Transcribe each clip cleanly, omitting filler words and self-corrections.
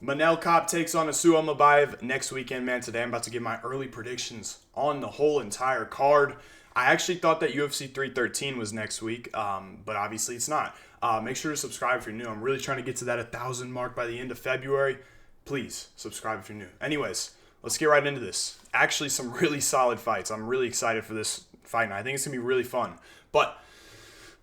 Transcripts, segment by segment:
Manel Kape takes on Almabayev next weekend, man. Today I'm about to give my early predictions on the whole entire card. I actually thought that UFC 313 was next week, but obviously it's not. Make sure to subscribe if you're new. I'm really trying to get to that 1,000 mark by the end of February. Please subscribe if you're new. Anyways, let's get right into this. Actually, some really solid fights. I'm really excited for this fight, and I think it's going to be really fun. But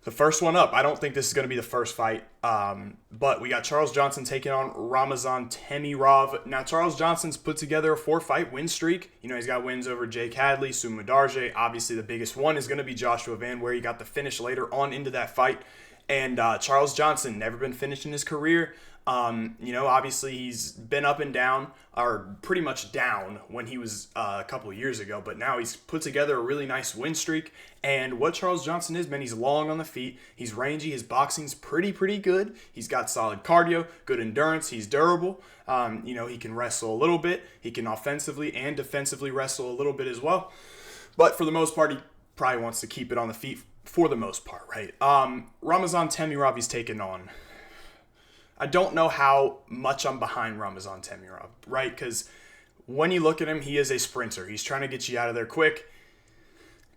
the first one up, I don't think this is going to be the first fight, but we got Charles Johnson taking on Ramazan Temirov. Now, Charles Johnson's put together a 4-fight win streak. You know, he's got wins over Jake Hadley, Sumadarje. Obviously, the biggest one is going to be Joshua Van, where he got the finish later on into that fight. And Charles Johnson, never been finished in his career. Obviously he's been up and down, or pretty much down when he was a couple of years ago, but now he's put together a really nice win streak. And what Charles Johnson is, man, he's long on the feet, he's rangy, his boxing's pretty good. He's got solid cardio, good endurance, he's durable. He can wrestle a little bit, he can offensively and defensively wrestle a little bit as well. But for the most part, he probably wants to keep it on the feet for the most part, right? Ramazan Temirov he's taken on. I don't know how much I'm behind Ramazan Temirov, right? Because when you look at him, he is a sprinter. He's trying to get you out of there quick.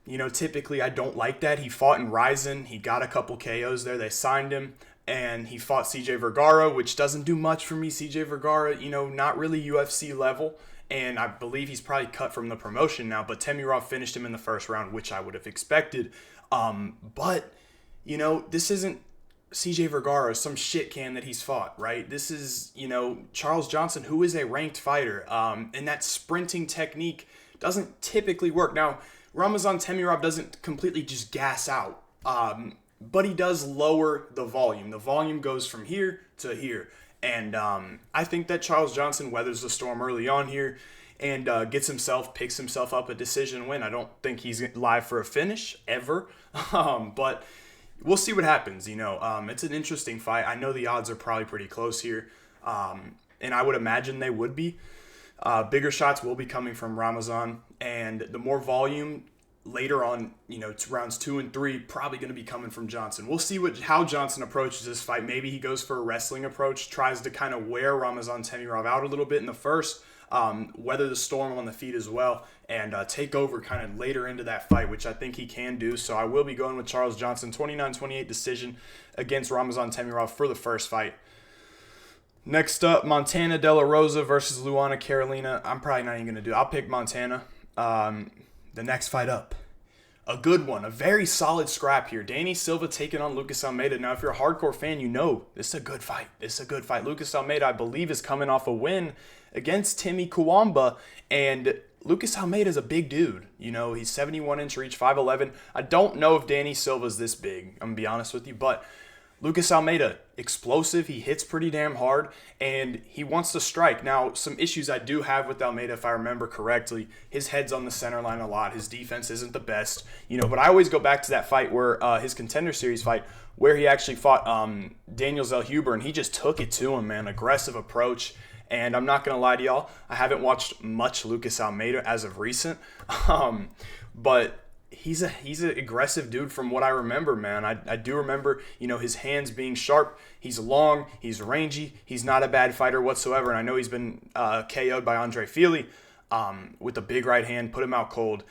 You know, typically I don't like that. He fought in Ryzen. He got a couple KOs there. They signed him. And he fought CJ Vergara, which doesn't do much for me. CJ Vergara, not really UFC level. And I believe he's probably cut from the promotion now. But Temirov finished him in the first round, which I would have expected. But this isn't CJ Vergara, some shit can that he's fought, right? This is, Charles Johnson, who is a ranked fighter. And that sprinting technique doesn't typically work. Now, Ramazan Temirov doesn't completely just gas out, but he does lower the volume. The volume goes from here to here. And I think that Charles Johnson weathers the storm early on here and picks himself up a decision win. I don't think he's live for a finish ever, but we'll see what happens. It's an interesting fight. I know the odds are probably pretty close here, and I would imagine they would be. Bigger shots will be coming from Ramazan, and the more volume later on, rounds 2 and 3, probably going to be coming from Johnson. We'll see how Johnson approaches this fight. Maybe he goes for a wrestling approach, tries to kind of wear Ramazan Temirov out a little bit in the first, weather the storm on the feet as well, and take over kind of later into that fight, which I think he can do. So I will be going with Charles Johnson, 29-28 decision against Ramazan Temirov for the first fight. Next up, Montana De La Rosa versus Luana Carolina. I'm probably not even going to do it. I'll pick Montana. The next fight up, a good one, a very solid scrap here. Danny Silva taking on Lucas Almeida. Now, if you're a hardcore fan, this is a good fight. Lucas Almeida, I believe, is coming off a win against Timmy Kuwamba, and Lucas Almeida is a big dude. He's 71-inch reach, 5'11". I don't know if Danny Silva's this big, I'm going to be honest with you, but Lucas Almeida, explosive, he hits pretty damn hard, and he wants to strike. Now, some issues I do have with Almeida, if I remember correctly, his head's on the center line a lot, his defense isn't the best, but I always go back to that fight where, his Contender Series fight, where he actually fought Daniel Zellhuber, and he just took it to him, man, aggressive approach. And I'm not going to lie to y'all, I haven't watched much Lucas Almeida as of recent, but he's an aggressive dude from what I remember, man. I do remember, his hands being sharp. He's long, he's rangy, he's not a bad fighter whatsoever. And I know he's been KO'd by Andre Fili with a big right hand, put him out cold.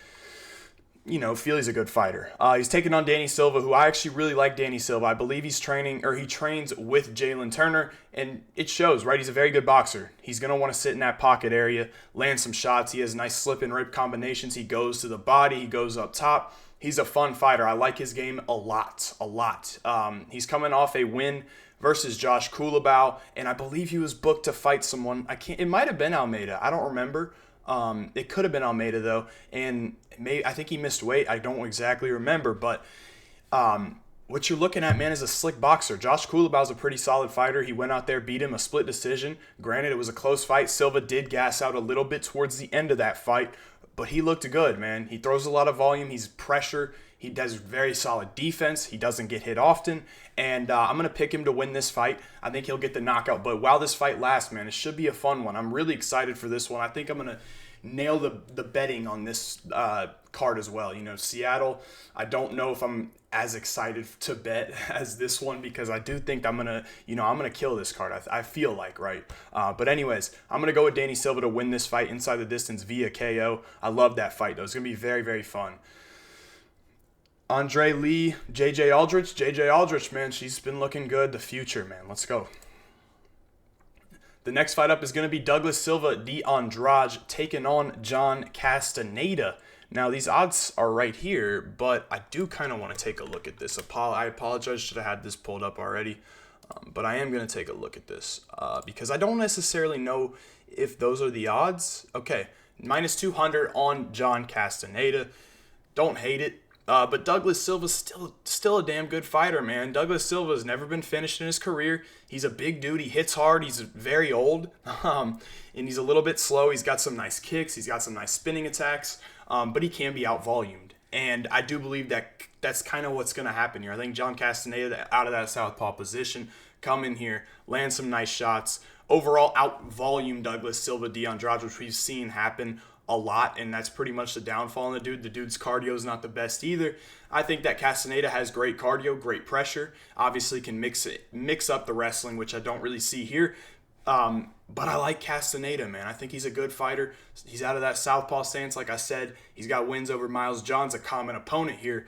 Fili's a good fighter. He's taking on Danny Silva, who I actually really like Danny Silva. I believe he trains with Jalen Turner, and it shows, right? He's a very good boxer. He's going to want to sit in that pocket area, land some shots. He has nice slip and rip combinations. He goes to the body. He goes up top. He's a fun fighter. I like his game a lot. He's coming off a win versus Josh Kulabau, and I believe he was booked to fight someone. It might have been Almeida. I don't remember. It could have been Almeida, though, and I think he missed weight. I don't exactly remember, but what you're looking at, man, is a slick boxer. Josh Kulabau's a pretty solid fighter. He went out there, beat him, a split decision. Granted, it was a close fight. Silva did gas out a little bit towards the end of that fight, but he looked good, man. He throws a lot of volume. He's pressure. He does very solid defense. He doesn't get hit often, and I'm going to pick him to win this fight. I think he'll get the knockout, but while this fight lasts, man, it should be a fun one. I'm really excited for this one. I think I'm going to nail the betting on this card as well. You know, Seattle, I don't know if I'm as excited to bet as this one because I do think I'm gonna kill this card. I feel like, right? But anyways, I'm gonna go with Danny Silva to win this fight inside the distance via KO. I love that fight though. It's gonna be very, very fun. Andre Lee, JJ Aldrich, man, she's been looking good. The future, man. Let's go. The next fight up is going to be Douglas Silva de Andrade taking on John Castaneda. Now, these odds are right here, but I do kind of want to take a look at this. I apologize, should have had this pulled up already, but I am going to take a look at this because I don't necessarily know if those are the odds. Okay, minus 200 on John Castaneda. Don't hate it. But Douglas Silva's still a damn good fighter, man. Douglas Silva has never been finished in his career. He's a big dude. He hits hard. He's very old, and he's a little bit slow. He's got some nice kicks. He's got some nice spinning attacks, but he can be out-volumed. And I do believe that that's kind of what's going to happen here. I think John Castaneda, out of that southpaw position, come in here, land some nice shots. Overall, out-volume Douglas Silva de Andrade, which we've seen happen a lot, and that's pretty much the downfall in the dude. The dude's cardio is not the best either. I think that Castaneda has great cardio, great pressure. Obviously can mix up the wrestling, which I don't really see here. But I like Castaneda, man. I think he's a good fighter. He's out of that southpaw stance, like I said. He's got wins over Miles John's a common opponent here.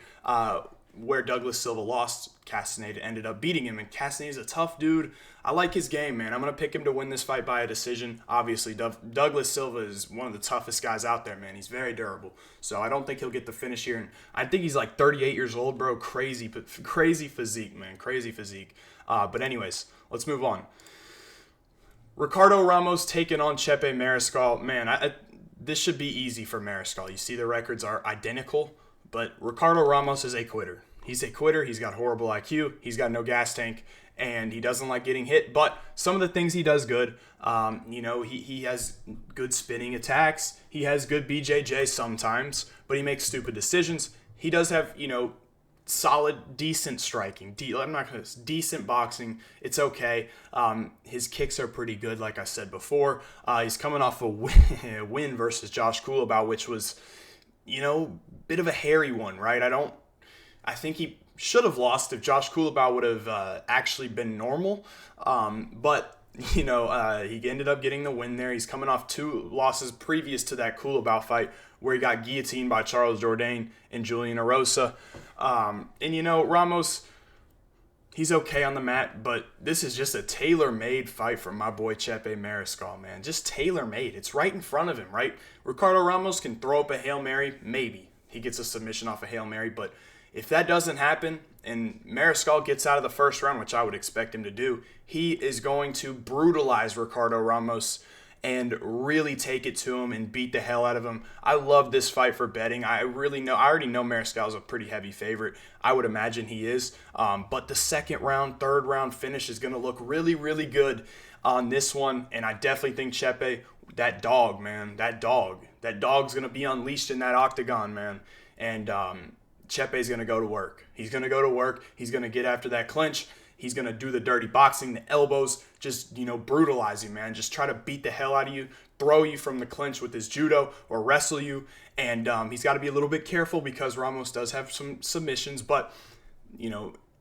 Where Douglas Silva lost, Castaneda ended up beating him. And Castaneda's a tough dude. I like his game, man. I'm going to pick him to win this fight by a decision. Obviously, Douglas Silva is one of the toughest guys out there, man. He's very durable. So I don't think he'll get the finish here. And I think he's like 38 years old, bro. Crazy physique, man. Crazy physique. But anyways, let's move on. Ricardo Ramos taking on Chepe Mariscal. Man, this should be easy for Mariscal. You see the records are identical. But Ricardo Ramos is a quitter. He's a quitter. He's got horrible IQ. He's got no gas tank. And he doesn't like getting hit. But some of the things he does good, he has good spinning attacks. He has good BJJ sometimes. But he makes stupid decisions. He does have, solid, decent striking. Decent boxing. It's okay. His kicks are pretty good, like I said before. He's coming off a win versus Josh Kulabau, which was, bit of a hairy one, right? I think he should have lost if Josh Kulabau would have actually been normal. But he ended up getting the win there. He's coming off 2 losses previous to that Kulabau fight where he got guillotined by Charles Jourdain and Julian Erosa. Ramos, he's okay on the mat, but this is just a tailor-made fight for my boy Chepe Mariscal, man. Just tailor-made. It's right in front of him, right? Ricardo Ramos can throw up a Hail Mary, maybe. He gets a submission off a Hail Mary, but if that doesn't happen and Mariscal gets out of the first round, which I would expect him to do, he is going to brutalize Ricardo Ramos and really take it to him and beat the hell out of him. I love this fight for betting. I already know Mariscal is a pretty heavy favorite. I would imagine he is. But the second round, third round finish is going to look really, really good on this one. And I definitely think Chepe, that dog's going to be unleashed in that octagon, man. And Chepe's going to go to work. He's going to go to work. He's going to get after that clinch. He's going to do the dirty boxing, the elbows, just, brutalize you, man. Just try to beat the hell out of you, throw you from the clinch with his judo or wrestle you. And he's got to be a little bit careful because Ramos does have some submissions. But,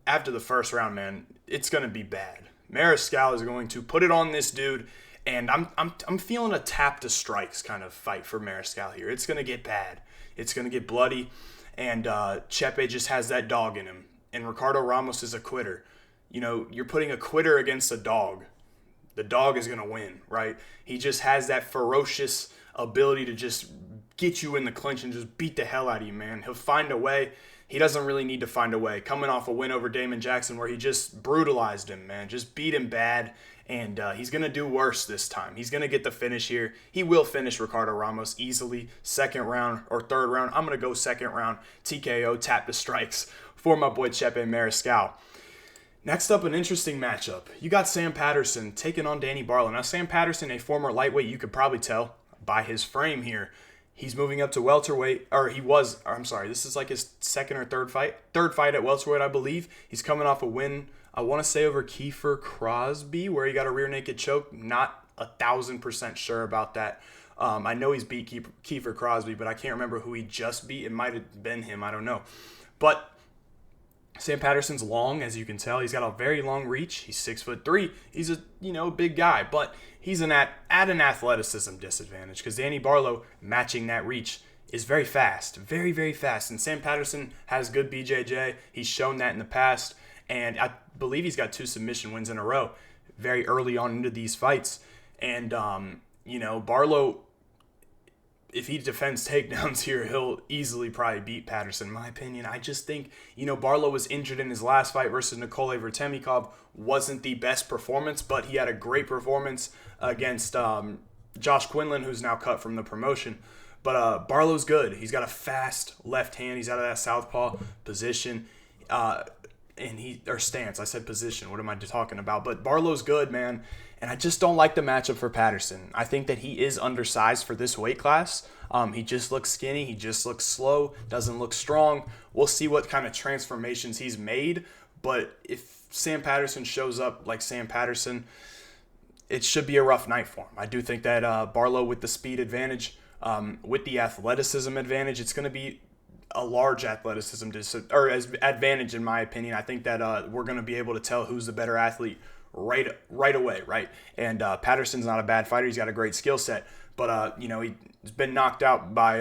after the first round, man, it's going to be bad. Mariscal is going to put it on this dude. And I'm feeling a tap to strikes kind of fight for Mariscal here. It's going to get bad. It's going to get bloody. And Chepe just has that dog in him. And Ricardo Ramos is a quitter. You're putting a quitter against a dog. The dog is going to win, right? He just has that ferocious ability to just get you in the clinch and just beat the hell out of you, man. He'll find a way. He doesn't really need to find a way. Coming off a win over Damon Jackson where he just brutalized him, man. Just beat him bad. And he's going to do worse this time. He's going to get the finish here. He will finish Ricardo Ramos easily. Second round or third round. I'm going to go second round. TKO, tap to strikes for my boy Chepe Mariscal. Next up, an interesting matchup. You got Sam Patterson taking on Danny Barlow. Now, Sam Patterson, a former lightweight, you could probably tell by his frame here. He's moving up to welterweight, this is like his second or third fight. Third fight at welterweight, I believe. He's coming off a win, I want to say over Kiefer Crosby, where he got a rear naked choke. Not 1,000% sure about that. I know he's beat Kiefer Crosby, but I can't remember who he just beat. It might have been him. I don't know. But Sam Patterson's long, as you can tell. He's got a very long reach. He's 6'3". He's a big guy, but he's at an athleticism disadvantage because Danny Barlow matching that reach is very fast, very, very fast. And Sam Patterson has good BJJ. He's shown that in the past, and I believe he's got 2 submission wins in a row very early on into these fights. And Barlow, if he defends takedowns here, he'll easily probably beat Patterson, in my opinion. I just think, Barlow was injured in his last fight versus Nikolay Vertemnikov. Wasn't the best performance, but he had a great performance against Josh Quinlan, who's now cut from the promotion. But Barlow's good. He's got a fast left hand. He's out of that southpaw position. Or stance. I said position. What am I talking about? But Barlow's good, man. And I just don't like the matchup for Patterson. I think that he is undersized for this weight class. He just looks skinny. He just looks slow. Doesn't look strong. We'll see what kind of transformations he's made. But if Sam Patterson shows up like Sam Patterson, it should be a rough night for him. I do think that Barlow with the speed advantage, with the athleticism advantage, it's going to be a large athleticism advantage in my opinion. I think that we're going to be able to tell who's the better athlete right away, right? And Patterson's not a bad fighter. He's got a great skill set, but he's been knocked out by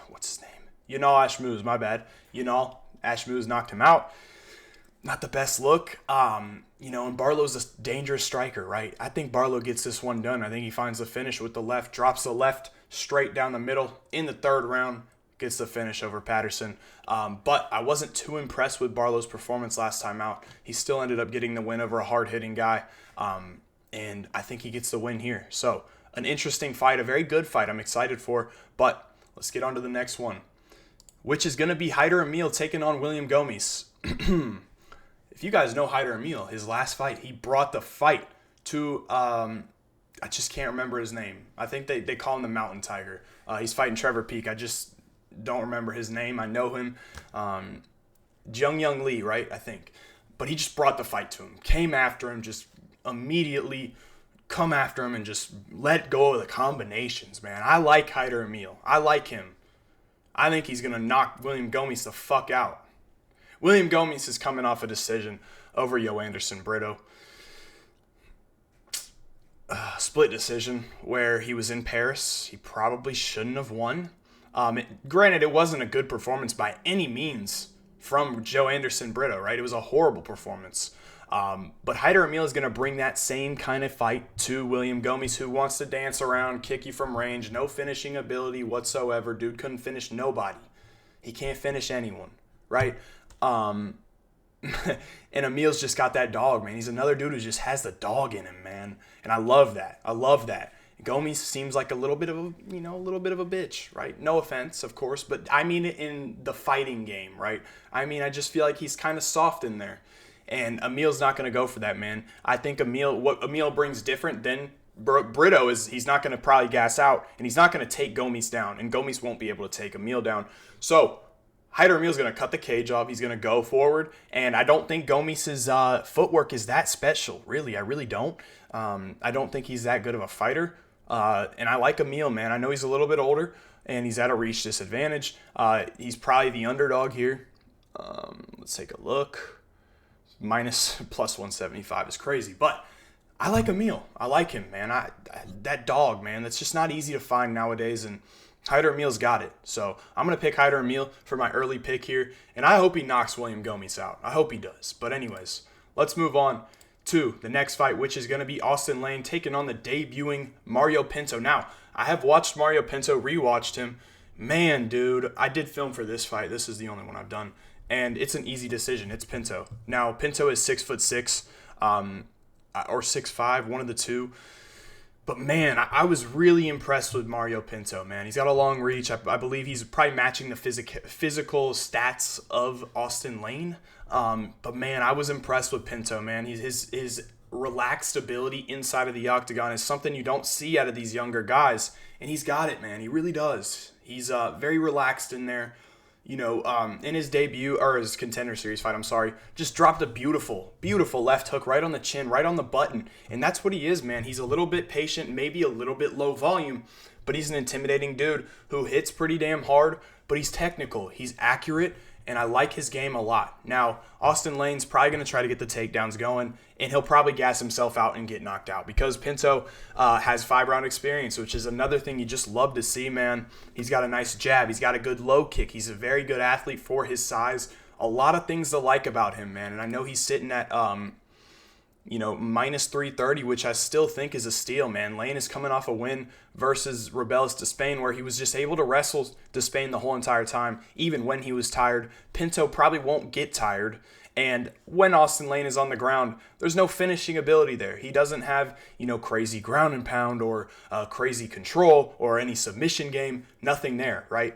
what's his name? Ashmouz, my bad. Ashmouz knocked him out. Not the best look. And Barlow's a dangerous striker, right? I think Barlow gets this one done. I think he finds the finish with the left, drops the left straight down the middle in the 3rd round. Gets the finish over Patterson. But I wasn't too impressed with Barlow's performance last time out. He still ended up getting the win over a hard-hitting guy. And I think he gets the win here. So an interesting fight, a very good fight I'm excited for. But let's get on to the next one, which is going to be Hyder Amil taking on William Gomis. If you guys know Hyder Amil, his last fight, he brought the fight to, I just can't remember his name. I think they call him the Mountain Tiger. He's fighting Trevor Peek. I just don't remember his name. I know him. Jung Lee, right? I think. But he just brought the fight to him. Came after him, just immediately come after him and just let go of the combinations, man. I like Hyder Amil. I like him. I think he's going to knock William Gomis the fuck out. William Gomis is coming off a decision over Anderson Brito. Split decision where he was in Paris. He probably shouldn't have won. Granted, it wasn't a good performance by any means from Anderson Brito, right? It was a horrible performance. But Hyder Amil is going to bring that same kind of fight to William Gomis, who wants to dance around, kick you from range, no finishing ability whatsoever. Dude couldn't finish nobody. He can't finish anyone, right? And Amil's just got that dog, man. He's another dude who just has the dog in him, man. And I love that. Gomis seems like a little bit of a bitch, right? No offense, of course, but I mean it in the fighting game, right? I just feel like he's kind of soft in there. And Amil's not going to go for that, man. I think what Amil brings different than Brito is he's not going to probably gas out, and he's not going to take Gomis down, and Gomis won't be able to take Amil down. So Hyder Amil's going to cut the cage off. He's going to go forward, and I don't think Gomis's footwork is that special, really. I really don't. I don't think he's that good of a fighter. And I like Amil, man. I know he's a little bit older, and he's at a reach disadvantage. He's probably the underdog here. Let's take a look. Plus 175 is crazy, but I like Amil. I like him, man. That dog, man, that's just not easy to find nowadays, and Hyder Amil's got it. So I'm going to pick Hyder Amil for my early pick here, and I hope he knocks William Gomis out. I hope he does. But anyways, let's move on to the next fight, which is going to be Austen Lane taking on the debuting Mario Pinto. Now, I have watched Mario Pinto, rewatched him. Man, dude, I did film for this fight. This is the only one I've done. And it's an easy decision. It's Pinto. Now, Pinto is 6'6", or 6'5", one of the two. But, man, I was really impressed with Mario Pinto, man. He's got a long reach. I believe he's probably matching the physical stats of Austen Lane. But, man, I was impressed with Pinto, man. His relaxed ability inside of the octagon is something you don't see out of these younger guys. And he's got it, man. He really does. He's very relaxed in there. in his debut, or his Contender Series fight, just dropped a beautiful, beautiful left hook right on the chin, right on the button. And that's what he is, man. He's a little bit patient, maybe a little bit low volume, but he's an intimidating dude who hits pretty damn hard, but he's technical, he's accurate, and I like his game a lot. Now, Austen Lane's probably going to try to get the takedowns going, and he'll probably gas himself out and get knocked out because Pinto has 5-round experience, which is another thing you just love to see, man. He's got a nice jab. He's got a good low kick. He's a very good athlete for his size. A lot of things to like about him, man, and I know he's sitting at minus 330, which I still think is a steal, man. Lane is coming off a win versus Rebellis Despain, where he was just able to wrestle Despain the whole entire time, even when he was tired. Pinto probably won't get tired. And when Austen Lane is on the ground, there's no finishing ability there. He doesn't have, crazy ground and pound or crazy control or any submission game. Nothing there, right?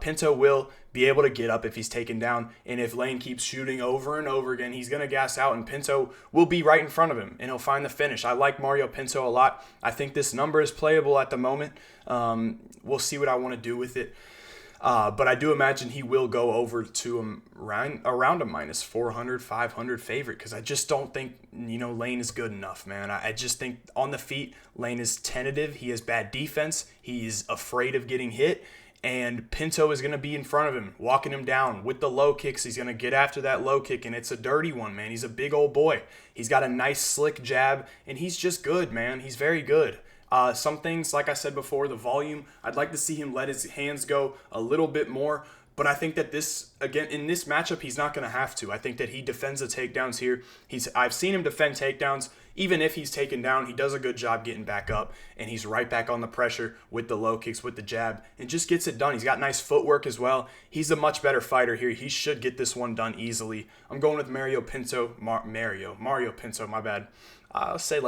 Pinto will be able to get up if he's taken down. And if Lane keeps shooting over and over again, he's going to gas out and Pinto will be right in front of him and he'll find the finish. I like Mario Pinto a lot. I think this number is playable at the moment. We'll see what I want to do with it. But I do imagine he will go over to around a minus 400, 500 favorite because I just don't think, Lane is good enough, man. I just think on the feet, Lane is tentative. He has bad defense. He's afraid of getting hit. And Pinto is going to be in front of him, walking him down with the low kicks. He's going to get after that low kick, and it's a dirty one, man. He's a big old boy. He's got a nice, slick jab, and he's just good, man. He's very good. Some things, like I said before, the volume, I'd like to see him let his hands go a little bit more. But I think that in this matchup, he's not going to have to. I think that he defends the takedowns here. I've seen him defend takedowns. Even if he's taken down, he does a good job getting back up. And he's right back on the pressure with the low kicks, with the jab, and just gets it done. He's got nice footwork as well. He's a much better fighter here. He should get this one done easily. I'm going with Mario Pinto, my bad. I'll say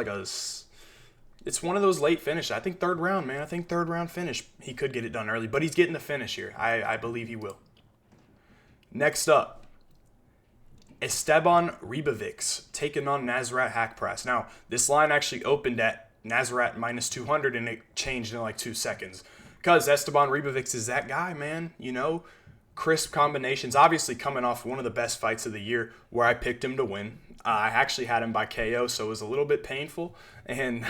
it's one of those late finishes. I think third round, man. I think third round finish. He could get it done early, but he's getting the finish here. I believe he will. Next up, Esteban Ribovics taking on Nasrat Haqparast. Now, this line actually opened at Nasrat minus 200, and it changed in like 2 seconds. Because Esteban Ribovics is that guy, man. Crisp combinations. Obviously coming off one of the best fights of the year where I picked him to win. I actually had him by KO, so it was a little bit painful, and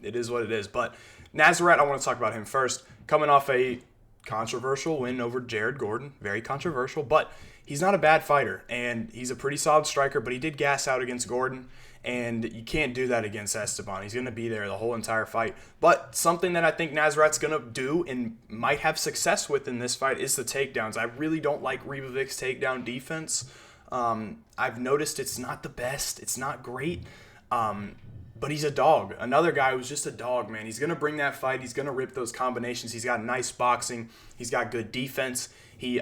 it is what it is. But Nasrat, I want to talk about him first. Coming off a controversial win over Jared Gordon, very controversial, but he's not a bad fighter, and he's a pretty solid striker, but he did gas out against Gordon, and you can't do that against Esteban. He's going to be there the whole entire fight. But something that I think Nasrat's going to do and might have success with in this fight is the takedowns. I really don't like Ribovics' takedown defense. I've noticed it's not the best. It's not great. But he's a dog. Another guy who's just a dog, man. He's going to bring that fight. He's going to rip those combinations. He's got nice boxing. He's got good defense. He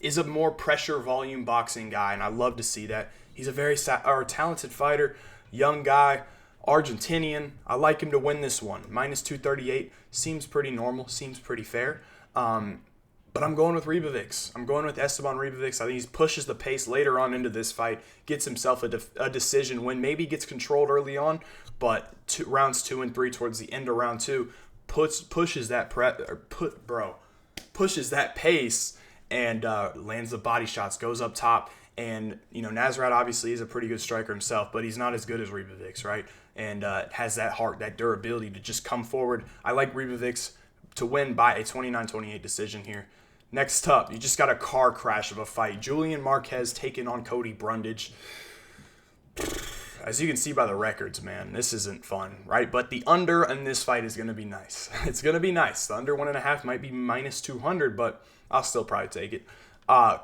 is a more pressure volume boxing guy, and I love to see that. He's a very talented fighter, young guy, Argentinian. I like him to win this one. Minus 238 seems pretty normal, seems pretty fair. But I'm going with Ribovics. I'm going with Esteban Ribovics. I think he pushes the pace later on into this fight, gets himself a decision win, maybe gets controlled early on, but rounds 2 and 3 towards the end of round 2 pushes that pace and lands the body shots, goes up top. And, Nasrat obviously is a pretty good striker himself, but he's not as good as Ribovics, right? And has that heart, that durability to just come forward. I like Ribovics to win by a 29-28 decision here. Next up, you just got a car crash of a fight. Julian Marquez taking on Cody Brundage. As you can see by the records, man, this isn't fun, right? But the under in this fight is going to be nice. It's going to be nice. The under 1.5 might be minus 200, but I'll still probably take it.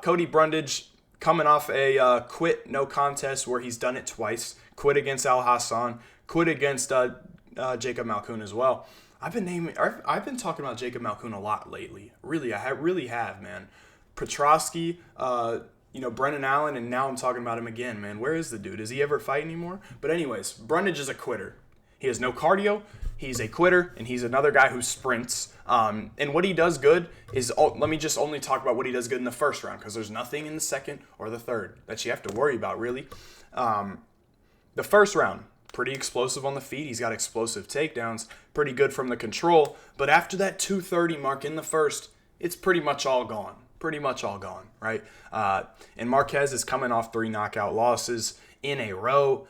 Cody Brundage coming off a quit no contest where he's done it twice. Quit against Al Hassan. Quit against Jacob Malkoun as well. I've been talking about Jacob Malkoun a lot lately. Really, I really have, man. Petrosky, Brennan Allen, and now I'm talking about him again, man. Where is the dude? Does he ever fight anymore? But anyways, Brundage is a quitter. He has no cardio. He's a quitter, and he's another guy who sprints. And what he does good is, let me just only talk about what he does good in the first round, because there's nothing in the second or the third that you have to worry about, really. The first round, pretty explosive on the feet. He's got explosive takedowns, pretty good from the control. But after that 230 mark in the first, it's pretty much all gone. pretty much all gone, right? And Marquez is coming off 3 knockout losses in a row.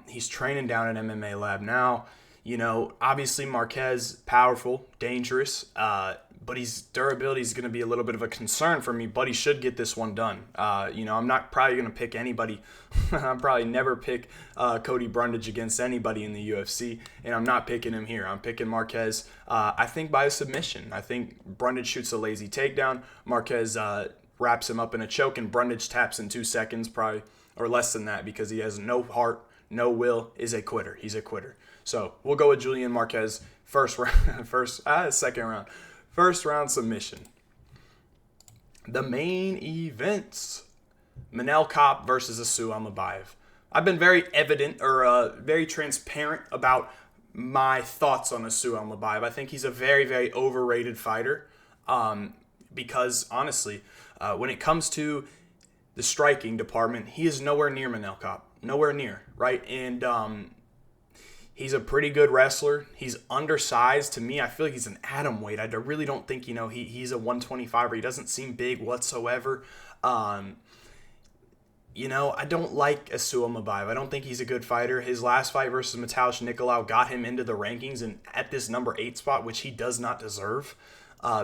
He's training down at MMA Lab now. Obviously Marquez, powerful, dangerous, but his durability is going to be a little bit of a concern for me, but he should get this one done. I'm not probably going to pick anybody. I'll probably never pick Cody Brundage against anybody in the UFC, and I'm not picking him here. I'm picking Marquez, I think, by a submission. I think Brundage shoots a lazy takedown. Marquez wraps him up in a choke, and Brundage taps in 2 seconds, probably, or less than that, because he has no heart, no will, is a quitter. He's a quitter. So we'll go with Julian Marquez second round. First round submission. The main events. Manel Kape versus Almabayev. I've been very very transparent about my thoughts on Almabayev. I think he's a very, very overrated fighter. Because honestly, when it comes to the striking department, he is nowhere near Manel Kape. Nowhere near, right? And he's a pretty good wrestler. He's undersized. To me, I feel like he's an atom weight. I really don't think, he's a 125er. He doesn't seem big whatsoever. I don't like Almabayev. I don't think he's a good fighter. His last fight versus Mateusz Nicolau got him into the rankings and at this number 8 spot, which he does not deserve.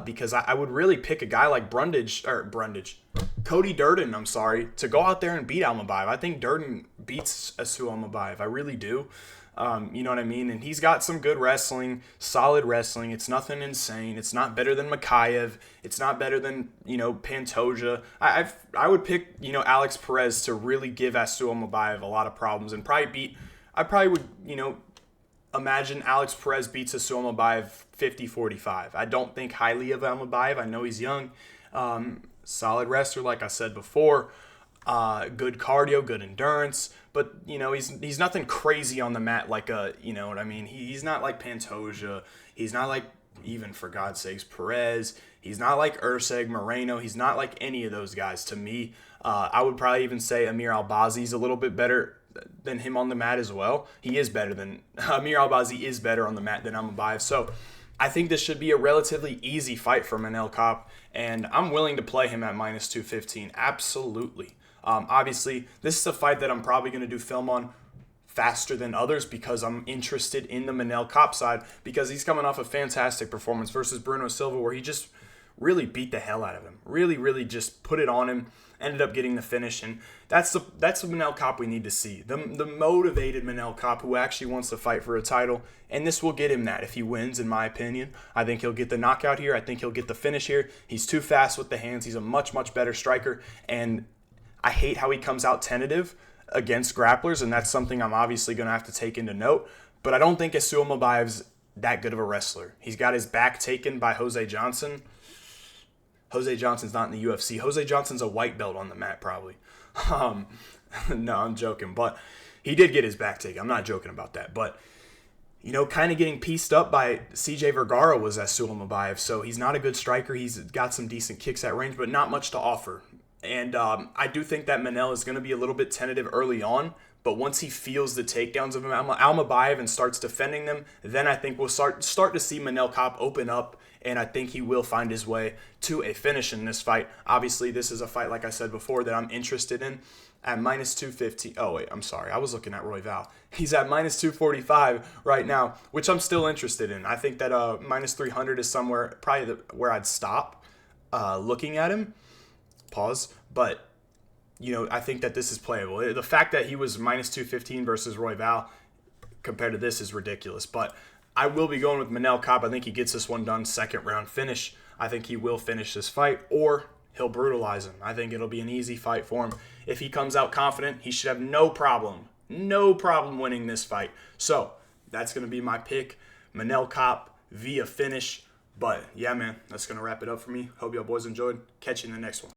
Because I would really pick a guy like Cody Durden, to go out there and beat Almabayev. I think Durden beats Almabayev. I really do. You know what I mean? And he's got some good wrestling, solid wrestling. It's nothing insane. It's not better than Makayev. It's not better than, Pantoja. I would pick, Alex Perez to really give Almabayev a lot of problems and I probably would, imagine Alex Perez beats Almabayev 50-45. I don't think highly of Almabayev. I know he's young. Solid wrestler, like I said before. Good cardio, good endurance. But, he's nothing crazy on the mat like what I mean? He's not like Pantoja. He's not like, even for God's sakes, Perez. He's not like Erceg, Moreno. He's not like any of those guys to me. I would probably even say Amir Albazi's a little bit better than him on the mat as well. Amir Albazi is better on the mat than Almabayev. So I think this should be a relatively easy fight for Manel Kape, and I'm willing to play him at minus 215. Absolutely. Obviously, this is a fight that I'm probably going to do film on faster than others because I'm interested in the Manel Kape side because he's coming off a fantastic performance versus Bruno Silva where he just really beat the hell out of him. Really, really just put it on him. Ended up getting the finish, and that's the Manel Kape we need to see. The motivated Manel Kape who actually wants to fight for a title, and this will get him that if he wins, in my opinion. I think he'll get the knockout here. I think he'll get the finish here. He's too fast with the hands. He's a much, much better striker, and I hate how he comes out tentative against grapplers, and that's something I'm obviously going to have to take into note, but I don't think Almabayev's that good of a wrestler. He's got his back taken by Jose Johnson. Jose Johnson's not in the UFC. Jose Johnson's a white belt on the mat, probably. No, I'm joking. But he did get his back taken. I'm not joking about that. But, kind of getting pieced up by CJ Vergara was Almabayev. So he's not a good striker. He's got some decent kicks at range, but not much to offer. And I do think that Manel is going to be a little bit tentative early on. But once he feels the takedowns of Almabayev and starts defending them, then I think we'll start to see Manel Kape open up, and I think he will find his way to a finish in this fight. Obviously, this is a fight, like I said before, that I'm interested in at minus 250. Oh, wait, I'm sorry. I was looking at Royval. He's at minus 245 right now, which I'm still interested in. I think that minus 300 is somewhere probably where I'd stop looking at him. Pause. But I think that this is playable. The fact that he was minus 215 versus Royval compared to this is ridiculous. But I will be going with Manel Kape. I think he gets this one done, second round finish. I think he will finish this fight, or he'll brutalize him. I think it'll be an easy fight for him. If he comes out confident, he should have no problem winning this fight. So that's going to be my pick, Manel Kape via finish. But yeah, man, that's going to wrap it up for me. Hope y'all boys enjoyed. Catch you in the next one.